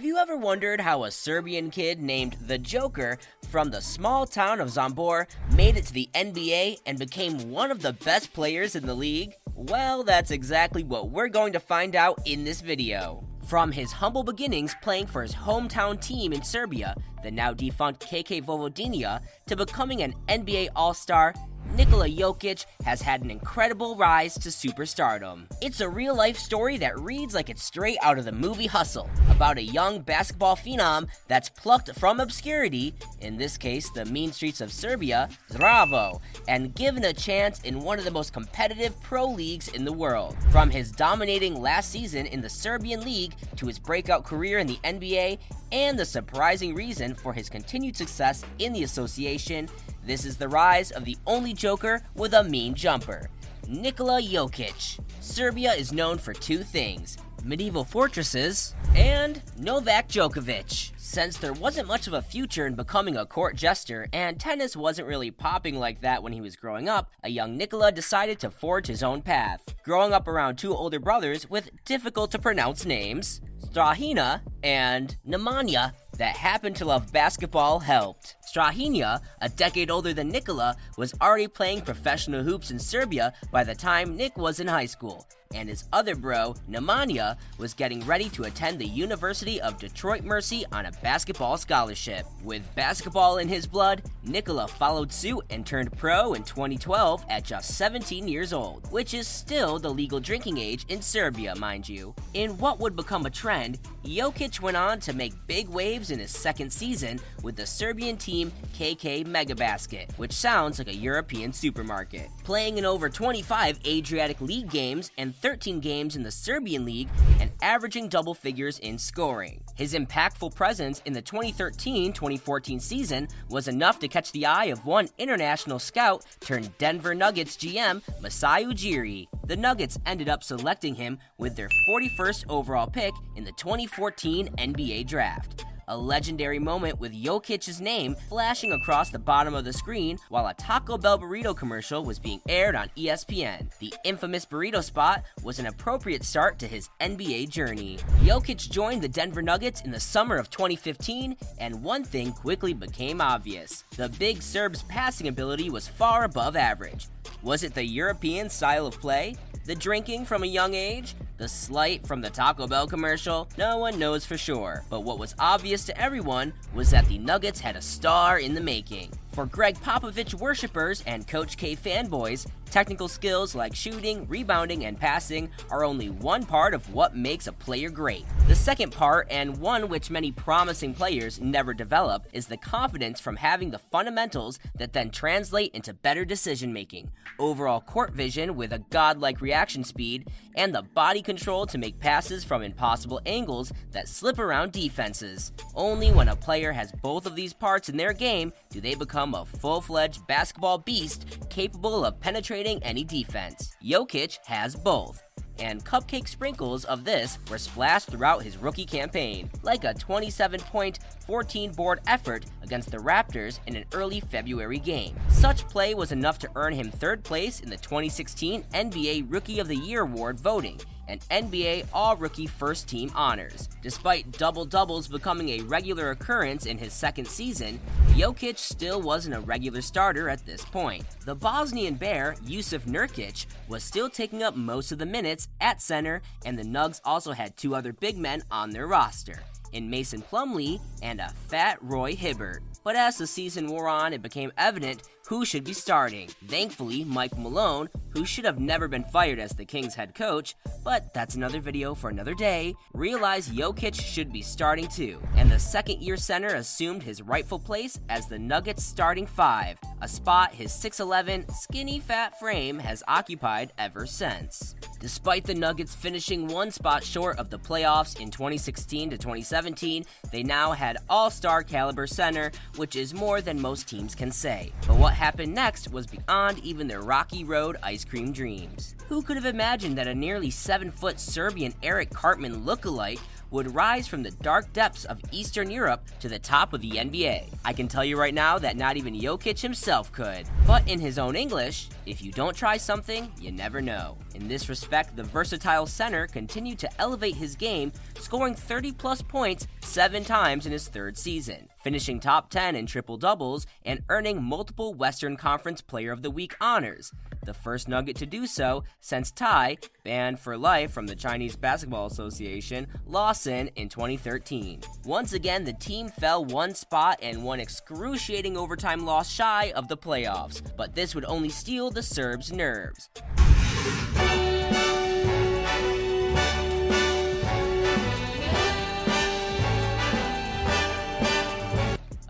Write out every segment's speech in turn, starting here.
Have you ever wondered how a Serbian kid named the Joker from the small town of Sombor made it to the NBA and became one of the best players in the league? Well, that's exactly what we're going to find out in this video. From his humble beginnings playing for his hometown team in Serbia, the now-defunct KK Vojvodina, to becoming an NBA All-Star, Nikola Jokic has had an incredible rise to superstardom. It's a real-life story that reads like it's straight out of the movie Hustle, about a young basketball phenom that's plucked from obscurity, in this case the mean streets of Serbia, Zdravo, and given a chance in one of the most competitive pro leagues in the world. From his dominating last season in the Serbian league to his breakout career in the NBA, and the surprising reason for his continued success in the association, this is the rise of the only Joker with a mean jumper, Nikola Jokic. Serbia is known for two things: medieval fortresses and Novak Djokovic. Since there wasn't much of a future in becoming a court jester and tennis wasn't really popping like that when he was growing up, a young Nikola decided to forge his own path. Growing up around two older brothers with difficult to pronounce names, Strahina and Nemanja, that happened to love basketball helped. Strahina, a decade older than Nikola, was already playing professional hoops in Serbia by the time Nick was in high school, and his other bro, Nemanja, was getting ready to attend the University of Detroit Mercy on a basketball scholarship. With basketball in his blood, Nikola followed suit and turned pro in 2012 at just 17 years old, which is still the legal drinking age in Serbia, mind you. In what would become a trend, Jokic went on to make big waves in his second season with the Serbian team KK Megabasket, which sounds like a European supermarket. Playing in over 25 Adriatic League games and 13 games in the Serbian League and averaging double figures in scoring. His impactful presence in the 2013-2014 season was enough to catch the eye of one international scout turned Denver Nuggets GM Masai Ujiri. The Nuggets ended up selecting him with their 41st overall pick in the 2014 NBA Draft. A legendary moment with Jokic's name flashing across the bottom of the screen while a Taco Bell burrito commercial was being aired on ESPN. The infamous burrito spot was an appropriate start to his NBA journey. Jokic joined the Denver Nuggets in the summer of 2015, and one thing quickly became obvious: the big Serb's passing ability was far above average. Was it the European style of play? The drinking from a young age? The slight from the Taco Bell commercial? No one knows for sure, but what was obvious to everyone was that the Nuggets had a star in the making. For Greg Popovich worshippers and Coach K fanboys, technical skills like shooting, rebounding, and passing are only one part of what makes a player great. The second part, and one which many promising players never develop, is the confidence from having the fundamentals that then translate into better decision-making, overall court vision with a godlike reaction speed, and the body control to make passes from impossible angles that slip around defenses. Only when a player has both of these parts in their game do they become a full-fledged basketball beast capable of penetrating any defense. Jokic has both, and cupcake sprinkles of this were splashed throughout his rookie campaign, like a 27-point, 14-board effort against the Raptors in an early February game. Such play was enough to earn him third place in the 2016 NBA Rookie of the Year award voting, and NBA All-Rookie First Team honors. Despite double-doubles becoming a regular occurrence in his second season, Jokic still wasn't a regular starter at this point. The Bosnian Bear, Jusuf Nurkic, was still taking up most of the minutes at center, and the Nugs also had two other big men on their roster, in Mason Plumlee and a fat Roy Hibbert. But as the season wore on, it became evident who should be starting. Thankfully, Mike Malone, who should have never been fired as the Kings head coach, but that's another video for another day, realized Jokic should be starting too, and the second-year center assumed his rightful place as the Nuggets starting five, a spot his 6'11", skinny fat frame has occupied ever since. Despite the Nuggets finishing one spot short of the playoffs in 2016 to 2017, they now had all-star caliber center, which is more than most teams can say. But what happened next was beyond even their Rocky Road ice cream dreams. Who could have imagined that a nearly 7-foot Serbian Eric Cartman lookalike would rise from the dark depths of Eastern Europe to the top of the NBA. I can tell you right now that not even Jokić himself could. But in his own English, if you don't try something, you never know. In this respect, the versatile center continued to elevate his game, scoring 30-plus points 7 times in his 3rd season, finishing top 10 in triple-doubles and earning multiple Western Conference Player of the Week honors, the first Nugget to do so since Tai, banned for life from the Chinese Basketball Association, Lawson in 2013. Once again, the team fell 1 spot and one excruciating overtime loss shy of the playoffs, but this would only steel the Serbs' nerves.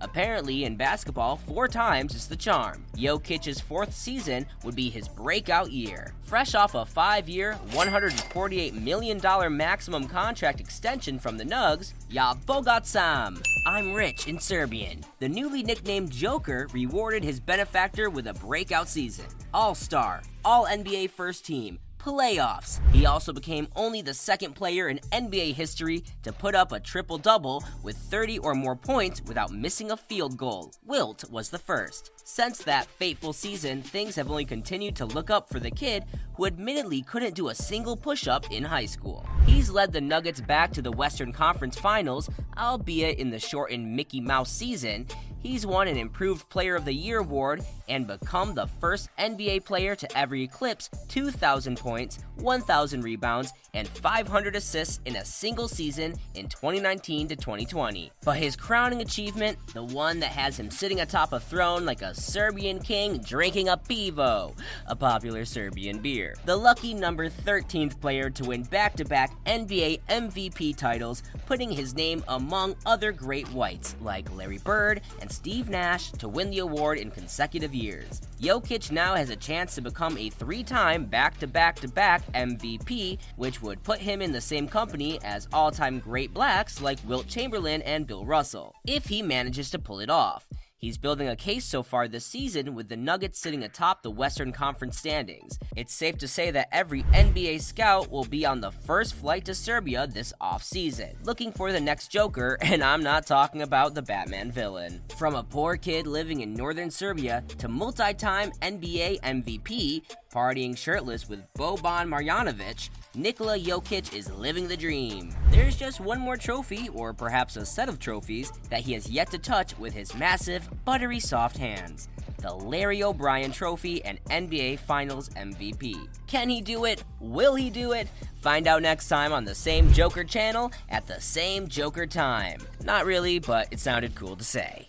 Apparently, in basketball, 4 times is the charm. Jokic's 4th season would be his breakout year. Fresh off a 5-year, $148 million maximum contract extension from the Nugs, Ja bogat sam, I'm rich in Serbian. The newly nicknamed Joker rewarded his benefactor with a breakout season. All-Star, All-NBA First Team, playoffs. He also became only the 2nd player in NBA history to put up a triple-double with 30 or more points without missing a field goal. Wilt was the first. Since that fateful season, things have only continued to look up for the kid who admittedly couldn't do a single push-up in high school. He's led the Nuggets back to the Western Conference Finals, albeit in the shortened Mickey Mouse season. He's won an Improved Player of the Year award and become the first NBA player to ever eclipse 2,000 points, 1,000 rebounds, and 500 assists in a single season in 2019 to 2020. But his crowning achievement, the one that has him sitting atop a throne like a Serbian king drinking a pivo, a popular Serbian beer. The lucky number 13th player to win back-to-back NBA MVP titles, putting his name among other great whites like Larry Bird and Steve Nash to win the award in consecutive years. Jokić now has a chance to become a 3-time back-to-back-to-back MVP, which would put him in the same company as all-time great blacks like Wilt Chamberlain and Bill Russell, if he manages to pull it off. He's building a case so far this season with the Nuggets sitting atop the Western Conference standings. It's safe to say that every NBA scout will be on the first flight to Serbia this offseason, looking for the next Joker, and I'm not talking about the Batman villain. From a poor kid living in northern Serbia to multi-time NBA MVP, partying shirtless with Boban Marjanovic, Nikola Jokic is living the dream. There's just one more trophy, or perhaps a set of trophies, that he has yet to touch with his massive, buttery soft hands. The Larry O'Brien Trophy and NBA Finals MVP. Can he do it? Will he do it? Find out next time on the same Joker channel at the same Joker time. Not really, but it sounded cool to say.